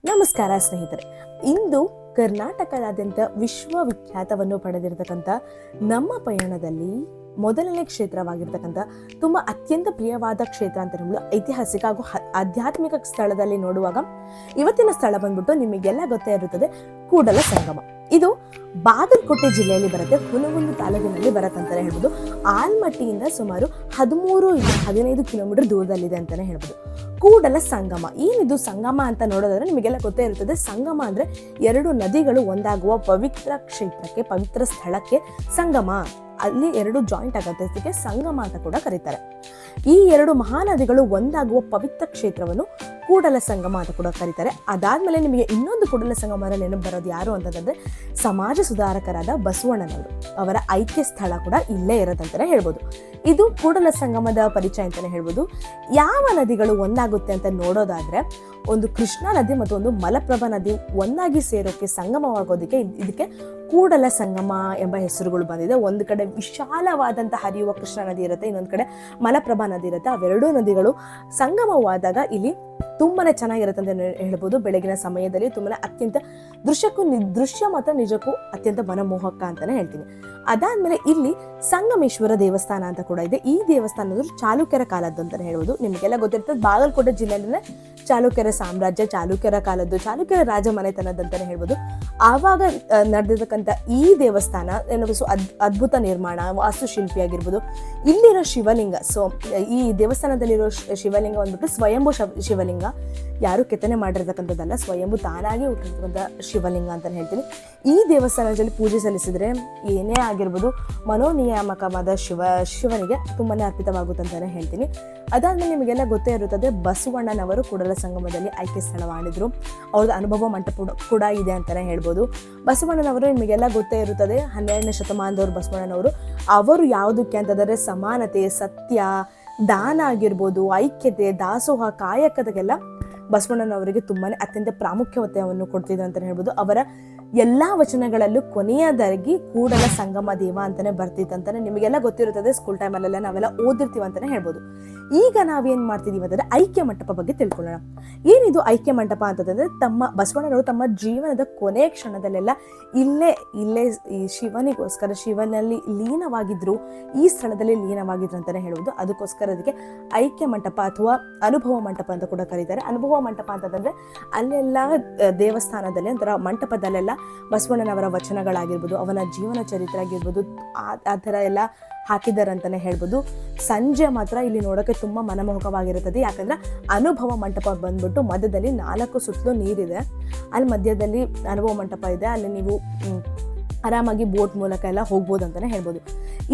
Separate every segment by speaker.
Speaker 1: ನಮಸ್ಕಾರ ಸ್ನೇಹಿತರೆ. ಇಂದು ಕರ್ನಾಟಕದಾದ್ಯಂತ ವಿಶ್ವವಿಖ್ಯಾತವನ್ನು ಪಡೆದಿರತಕ್ಕಂಥ ನಮ್ಮ ಪಯಣದಲ್ಲಿ ಮೊದಲನೇ ಕ್ಷೇತ್ರವಾಗಿರ್ತಕ್ಕಂಥ ತುಂಬ ಅತ್ಯಂತ ಪ್ರಿಯವಾದ ಕ್ಷೇತ್ರ ಅಂತ ಹೇಳ್ಬೋದು, ಐತಿಹಾಸಿಕ ಹಾಗೂ ಆಧ್ಯಾತ್ಮಿಕ ಸ್ಥಳದಲ್ಲಿ ನೋಡುವಾಗ ಇವತ್ತಿನ ಸ್ಥಳ ಬಂದ್ಬಿಟ್ಟು ನಿಮಗೆಲ್ಲ ಗೊತ್ತೇ ಇರುತ್ತದೆ, ಕೂಡಲ ಸಂಗಮ. ಇದು ಬಾಗಲಕೋಟೆ ಜಿಲ್ಲೆಯಲ್ಲಿ ಬರುತ್ತೆ, ಹುನಗುಂದ ತಾಲೂಕಿನಲ್ಲಿ ಬರುತ್ತೆ ಅಂತಲೇ ಹೇಳ್ಬೋದು. ಆಲ್ಮಟ್ಟಿಯಿಂದ ಸುಮಾರು 13-15 ಕಿಲೋಮೀಟರ್ ದೂರದಲ್ಲಿದೆ ಅಂತಲೇ ಹೇಳ್ಬೋದು. ಕೂಡಲ ಸಂಗಮ, ಏನಿದು ಸಂಗಮ ಅಂತ ನೋಡೋದಾದ್ರೆ ನಿಮಗೆಲ್ಲ ಗೊತ್ತೇ ಇರುತ್ತದೆ. ಸಂಗಮ ಅಂದರೆ ಎರಡು ನದಿಗಳು ಒಂದಾಗುವ ಪವಿತ್ರ ಕ್ಷೇತ್ರಕ್ಕೆ, ಪವಿತ್ರ ಸ್ಥಳಕ್ಕೆ ಸಂಗಮ, ಅಲ್ಲಿ ಎರಡು ಜಾಯಿಂಟ್ ಆಗುತ್ತೆ, ಇದಕ್ಕೆ ಸಂಗಮ ಅಂತ ಕೂಡ ಕರೀತಾರೆ. ಈ ಎರಡು ಮಹಾನದಿಗಳು ಒಂದಾಗುವ ಪವಿತ್ರ ಕ್ಷೇತ್ರವನ್ನು ಕೂಡಲ ಸಂಗಮ ಅಂತ ಕೂಡ ಕರೀತಾರೆ. ಅದಾದ್ಮೇಲೆ ನಿಮಗೆ ಇನ್ನೊಂದು ಕೂಡಲ ಸಂಗಮ ನೆನಪು ಬರೋದು ಯಾರು ಅಂತಂದ್ರೆ ಸಮಾಜ ಸುಧಾರಕರಾದ ಬಸವಣ್ಣನವರು, ಅವರ ಐಕ್ಯ ಸ್ಥಳ ಕೂಡ ಇಲ್ಲೇ ಇರೋದಂತಾನೆ ಹೇಳ್ಬೋದು. ಇದು ಕೂಡಲ ಸಂಗಮದ ಪರಿಚಯ ಅಂತಾನೆ ಹೇಳ್ಬೋದು. ಯಾವ ನದಿಗಳು ಒಂದಾಗುತ್ತೆ ಅಂತ ನೋಡೋದಾದ್ರೆ, ಒಂದು ಕೃಷ್ಣಾ ನದಿ ಮತ್ತು ಒಂದು ಮಲಪ್ರಭಾ ನದಿ ಒಂದಾಗಿ ಸೇರೋಕೆ, ಸಂಗಮವಾಗೋದಕ್ಕೆ ಇದಕ್ಕೆ ಕೂಡಲ ಸಂಗಮ ಎಂಬ ಹೆಸರುಗಳು ಬಂದಿದೆ. ಒಂದು ಕಡೆ ವಿಶಾಲವಾದಂಥ ಹರಿಯುವ ಕೃಷ್ಣಾ ನದಿ ಇರುತ್ತೆ, ಇನ್ನೊಂದು ಕಡೆ ಮಲಪ್ರಭಾ ನದಿ ಇರುತ್ತೆ. ಅವೆರಡೂ ನದಿಗಳು ಸಂಗಮವಾದಾಗ ಇಲ್ಲಿ ತುಂಬಾನೇ ಚೆನ್ನಾಗಿರುತ್ತೆ ಅಂತ ಹೇಳ್ಬೋದು. ಬೆಳಗಿನ ಸಮಯದಲ್ಲಿ ತುಂಬಾನೇ ಅತ್ಯಂತ ದೃಶ್ಯ ಮಾತ್ರ ನಿಜಕ್ಕೂ ಅತ್ಯಂತ ಮನಮೋಹಕ ಅಂತಾನೆ ಹೇಳ್ತೀನಿ. ಅದಾದ್ಮೇಲೆ ಇಲ್ಲಿ ಸಂಗಮೇಶ್ವರ ದೇವಸ್ಥಾನ ಅಂತ ಕೂಡ ಇದೆ. ಈ ದೇವಸ್ಥಾನದ ಚಾಲುಕ್ಯರ ಕಾಲದ್ದು ಅಂತಾನೆ ಹೇಳ್ಬೋದು. ನಿಮಗೆಲ್ಲ ಗೊತ್ತಿರ್ತದೆ, ಬಾಗಲಕೋಟೆ ಜಿಲ್ಲೆಯಲ್ಲೇ ಚಾಲುಕ್ಯರ ಸಾಮ್ರಾಜ್ಯ, ಚಾಲುಕ್ಯರ ಕಾಲದ್ದು, ಚಾಲುಕ್ಯರ ರಾಜ ಮನೆತನದಂತಾನೆ ಹೇಳ್ಬೋದು. ಆವಾಗ ನಡೆದಿರ್ತಕ್ಕಂಥ ಈ ದೇವಸ್ಥಾನ ಅದ್ಭುತ ನಿರ್ಮಾಣ, ವಾಸ್ತುಶಿಲ್ಪಿ ಆಗಿರ್ಬೋದು. ಇಲ್ಲಿರೋ ಶಿವಲಿಂಗ, ಈ ದೇವಸ್ಥಾನದಲ್ಲಿರೋ ಶಿವಲಿಂಗ ಬಂದ್ಬಿಟ್ಟು ಸ್ವಯಂಭೂ ಶಿವಲಿಂಗ, ಯಾರು ಕೆತ್ತನೆ ಮಾಡಿರ್ತಕ್ಕಂಥದ್ದಲ್ಲ, ಸ್ವಯಂಭೂ ತಾನಾಗಿ ಹುಟ್ಟಿರ್ತಕ್ಕಂಥ ಶಿವಲಿಂಗ ಅಂತಾನೆ ಹೇಳ್ತೀನಿ. ಈ ದೇವಸ್ಥಾನದಲ್ಲಿ ಪೂಜೆ ಸಲ್ಲಿಸಿದ್ರೆ ಏನೇ ಆಗಿರ್ಬೋದು ಮನೋನಿಯಾಮಕವಾದ ಶಿವನಿಗೆ ತುಂಬಾನೇ ಅರ್ಪಿತವಾಗುತ್ತೆ ಅಂತಾನೆ ಹೇಳ್ತೀನಿ. ಅದಾದ್ಮೇಲೆ ನಿಮಗೆಲ್ಲ ಗೊತ್ತೇ ಇರುತ್ತದೆ, ಬಸವಣ್ಣನವರು ಕೂಡಲ ಸಂಗಮದಲ್ಲಿ ಆಯ್ಕೆ ಸ್ಥಳವಾಗಿದ್ರು. ಅವ್ರದ್ದು ಅನುಭವ ಮಂಟಪ ಕೂಡ ಇದೆ ಅಂತಾನೆ ಹೇಳ್ಬೋದು. ಬಸವಣ್ಣನವರು ನಿಮಗೆಲ್ಲ ಗೊತ್ತೇ ಇರುತ್ತದೆ, 12ನೇ ಶತಮಾನದವರು ಬಸವಣ್ಣನವರು. ಅವರು ಯಾವುದಕ್ಕೆ ಅಂತಂದರೆ ಸಮಾನತೆ, ಸತ್ಯ, ದಾನ ಆಗಿರ್ಬೋದು, ಐಕ್ಯತೆ, ದಾಸೋಹ, ಕಾಯಕದಗೆಲ್ಲ ಬಸವಣ್ಣನವರಿಗೆ ತುಂಬಾನೇ ಅತ್ಯಂತ ಪ್ರಾಮುಖ್ಯತೆಯನ್ನು ಕೊಡ್ತಿದ್ರು ಅಂತಾನೆ ಹೇಳ್ಬೋದು. ಅವರ ಎಲ್ಲಾ ವಚನಗಳಲ್ಲೂ ಕೊನೆಯದಾಗಿ ಕೂಡಲ ಸಂಗಮ ದೇವ ಅಂತಾನೆ ಬರ್ತಿತ್ತಂತಾನೆ ನಿಮಗೆಲ್ಲ ಗೊತ್ತಿರುತ್ತದೆ. ಸ್ಕೂಲ್ ಟೈಮಲ್ಲೆಲ್ಲ ನಾವೆಲ್ಲ ಓದಿರ್ತೀವಿ ಅಂತಾನೆ ಹೇಳ್ಬೋದು. ಈಗ ನಾವೇನ್ ಮಾಡ್ತಿದೀವಿ ಅಂತಂದ್ರೆ ಐಕ್ಯ ಮಂಟಪ ಬಗ್ಗೆ ತಿಳ್ಕೊಳ್ಳೋಣ. ಏನಿದು ಐಕ್ಯ ಮಂಟಪ ಅಂತಂದ್ರೆ, ಬಸವಣ್ಣನವರು ತಮ್ಮ ಜೀವನದ ಕೊನೆಯ ಕ್ಷಣದಲ್ಲೆಲ್ಲ ಇಲ್ಲೇ ಈ ಶಿವನಿಗೋಸ್ಕರ, ಶಿವನಲ್ಲಿ ಲೀನವಾಗಿದ್ರು, ಈ ಸ್ಥಳದಲ್ಲಿ ಲೀನವಾಗಿದ್ರು ಅಂತಾನೆ ಹೇಳ್ಬೋದು. ಅದಕ್ಕೋಸ್ಕರ ಅದಕ್ಕೆ ಐಕ್ಯ ಮಂಟಪ ಅಥವಾ ಅನುಭವ ಮಂಟಪ ಅಂತ ಕೂಡ ಕರೀತಾರೆ. ಅನುಭವ ಮಂಟಪ ಅಂತಂದ್ರೆ ಅಲ್ಲೆಲ್ಲ ದೇವಸ್ಥಾನದಲ್ಲಿ ಒಂಥರ ಮಂಟಪದಲ್ಲೆಲ್ಲ ಬಸವಣ್ಣನವರ ವಚನಗಳಾಗಿರ್ಬೋದು, ಅವನ ಜೀವನ ಚರಿತ್ರೆ ಆಗಿರ್ಬೋದು, ಆ ಥರ ಎಲ್ಲ ಹಾಕಿದ್ದಾರೆ ಅಂತಾನೆ ಹೇಳ್ಬೋದು. ಸಂಜೆ ಮಾತ್ರ ಇಲ್ಲಿ ನೋಡೋಕೆ ತುಂಬ ಮನಮೋಹಕವಾಗಿರುತ್ತದೆ. ಯಾಕಂದ್ರೆ ಅನುಭವ ಮಂಟಪ ಬಂದ್ಬಿಟ್ಟು ಮಧ್ಯದಲ್ಲಿ 4 ಸುತ್ತಲೂ ನೀರಿದೆ, ಅಲ್ಲಿ ಮಧ್ಯದಲ್ಲಿ ಅನುಭವ ಮಂಟಪ ಇದೆ. ಅಲ್ಲಿ ನೀವು ಆರಾಮಾಗಿ ಬೋಟ್ ಮೂಲಕ ಎಲ್ಲ ಹೋಗ್ಬೋದು ಅಂತಾನೆ ಹೇಳ್ಬೋದು.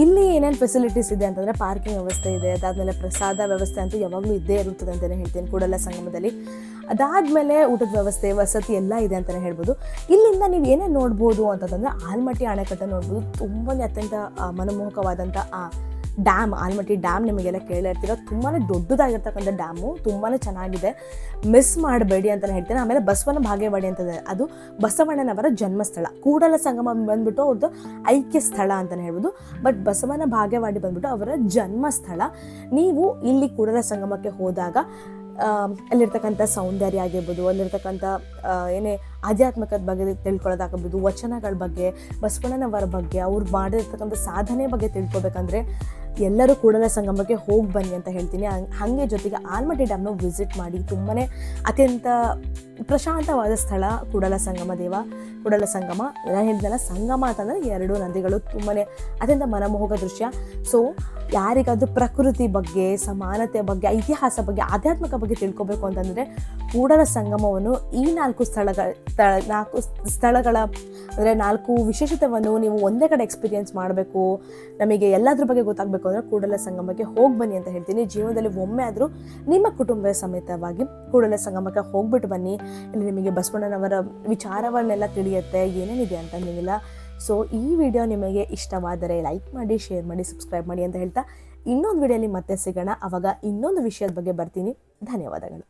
Speaker 1: ಇಲ್ಲಿ ಏನೇನು ಫೆಸಿಲಿಟೀಸ್ ಇದೆ ಅಂತಂದರೆ, ಪಾರ್ಕಿಂಗ್ ವ್ಯವಸ್ಥೆ ಇದೆ, ಅದಾದಮೇಲೆ ಪ್ರಸಾದ ವ್ಯವಸ್ಥೆ ಅಂತೂ ಯಾವಾಗಲೂ ಇದ್ದೇ ಇರುತ್ತದೆ ಅಂತಲೇ ಹೇಳ್ತೀನಿ ಕೂಡಲ ಸಂಗಮದಲ್ಲಿ. ಅದಾದಮೇಲೆ ಊಟದ ವ್ಯವಸ್ಥೆ, ವಸತಿ ಎಲ್ಲ ಇದೆ ಅಂತಲೇ ಹೇಳ್ಬೋದು. ಇಲ್ಲಿಂದ ನೀವು ಏನೇನು ನೋಡ್ಬೋದು ಅಂತಂದರೆ, ಆಲ್ಮಟ್ಟಿ ಅಣೆಕಟ್ಟು ನೋಡ್ಬೋದು. ತುಂಬಾ ಅತ್ಯಂತ ಮನಮೋಹಕವಾದಂಥ ಡ್ಯಾಮ್, ಆಲ್ಮಟ್ಟಿ ಡ್ಯಾಮ್ ನಿಮಗೆಲ್ಲ ಕೇಳಿರ್ತೀರ. ತುಂಬಾ ದೊಡ್ಡದಾಗಿರ್ತಕ್ಕಂಥ ಡ್ಯಾಮು, ತುಂಬಾ ಚೆನ್ನಾಗಿದೆ, ಮಿಸ್ ಮಾಡಬೇಡಿ ಅಂತಲೇ ಹೇಳ್ತೇನೆ. ಆಮೇಲೆ ಬಸವನ ಬಾಗೇವಾಡಿ ಅಂತದೆ, ಅದು ಬಸವಣ್ಣನವರ ಜನ್ಮಸ್ಥಳ. ಕೂಡಲ ಸಂಗಮ ಬಂದ್ಬಿಟ್ಟು ಅವ್ರದ್ದು ಐಕ್ಯ ಸ್ಥಳ ಅಂತಲೇ ಹೇಳ್ಬೋದು. ಬಟ್ ಬಸವನ ಬಾಗೇವಾಡಿ ಬಂದ್ಬಿಟ್ಟು ಅವರ ಜನ್ಮಸ್ಥಳ. ನೀವು ಇಲ್ಲಿ ಕೂಡಲ ಸಂಗಮಕ್ಕೆ ಹೋದಾಗ ಅಲ್ಲಿರ್ತಕ್ಕಂಥ ಸೌಂದರ್ಯ ಆಗಿರ್ಬೋದು, ಅಲ್ಲಿರ್ತಕ್ಕಂಥ ಏನೇ ಆಧ್ಯಾತ್ಮಿಕದ ಬಗ್ಗೆ ತಿಳ್ಕೊಳ್ಳೋದಾಗಿರ್ಬೋದು, ವಚನಗಳ ಬಗ್ಗೆ, ಬಸವಣ್ಣನವರ ಬಗ್ಗೆ, ಅವ್ರು ಮಾಡಿರ್ತಕ್ಕಂಥ ಸಾಧನೆ ಬಗ್ಗೆ ತಿಳ್ಕೊಬೇಕಂದ್ರೆ ಎಲ್ಲರೂ ಕೂಡಲ ಸಂಗಮಕ್ಕೆ ಹೋಗಿ ಬನ್ನಿ ಅಂತ ಹೇಳ್ತೀನಿ. ಹಾಗೆ ಜೊತೆಗೆ ಆಲ್ಮಟ್ಟಿ ಡ್ಯಾಮ್ನ ವಿಸಿಟ್ ಮಾಡಿ. ತುಂಬಾ ಅತ್ಯಂತ ಪ್ರಶಾಂತವಾದ ಸ್ಥಳ ಕೂಡಲ ಸಂಗಮ ದೇವ. ಕೂಡಲ ಸಂಗಮ, ನಾನು ಹೇಳಿದ್ನಲ್ಲ, ಸಂಗಮ ಅಂತಂದರೆ ಎರಡು ನದಿಗಳು, ತುಂಬಾ ಅತ್ಯಂತ ಮನಮೋಹಕ ದೃಶ್ಯ. ಸೊ ಯಾರಿಗಾದ್ರೂ ಪ್ರಕೃತಿ ಬಗ್ಗೆ, ಸಮಾನತೆ ಬಗ್ಗೆ, ಇತಿಹಾಸ ಬಗ್ಗೆ, ಆಧ್ಯಾತ್ಮಿಕ ಬಗ್ಗೆ ತಿಳ್ಕೊಬೇಕು ಅಂತಂದರೆ ಕೂಡಲ ಸಂಗಮವನ್ನು ಈ 4 ಸ್ಥಳಗಳ ಅಂದರೆ 4 ವಿಶೇಷತೆಯನ್ನು ನೀವು ಒಂದೇ ಕಡೆ ಎಕ್ಸ್ಪೀರಿಯೆನ್ಸ್ ಮಾಡಬೇಕು, ನಮಗೆ ಎಲ್ಲದ್ರ ಬಗ್ಗೆ ಗೊತ್ತಾಗಬೇಕು ಅಂದರೆ ಕೂಡಲ ಸಂಗಮಕ್ಕೆ ಹೋಗಿ ಬನ್ನಿ ಅಂತ ಹೇಳ್ತೀನಿ. ಜೀವನದಲ್ಲಿ ಒಮ್ಮೆ ಆದರೂ ನಿಮ್ಮ ಕುಟುಂಬ ಸಮೇತವಾಗಿ ಕೂಡಲ ಸಂಗಮಕ್ಕೆ ಹೋಗ್ಬಿಟ್ಟು ಬನ್ನಿ. ಇಲ್ಲಿ ನಿಮಗೆ ಬಸವಣ್ಣನವರ ವಿಚಾರವನ್ನೆಲ್ಲ ತಿಳಿಯುತ್ತೆ, ಏನೇನಿದೆ ಅಂತ ನಿಮಗೆಲ್ಲ. ಸೊ ಈ ವಿಡಿಯೋ ನಿಮಗೆ ಇಷ್ಟವಾದರೆ ಲೈಕ್ ಮಾಡಿ, ಶೇರ್ ಮಾಡಿ, ಸಬ್ಸ್ಕ್ರೈಬ್ ಮಾಡಿ ಅಂತ ಹೇಳ್ತಾ ಇನ್ನೊಂದು ವಿಡಿಯೋಲಿ ಮತ್ತೆ ಸಿಗೋಣ. ಆವಾಗ ಇನ್ನೊಂದು ವಿಷಯದ ಬಗ್ಗೆ ಬರ್ತೀನಿ. ಧನ್ಯವಾದಗಳು.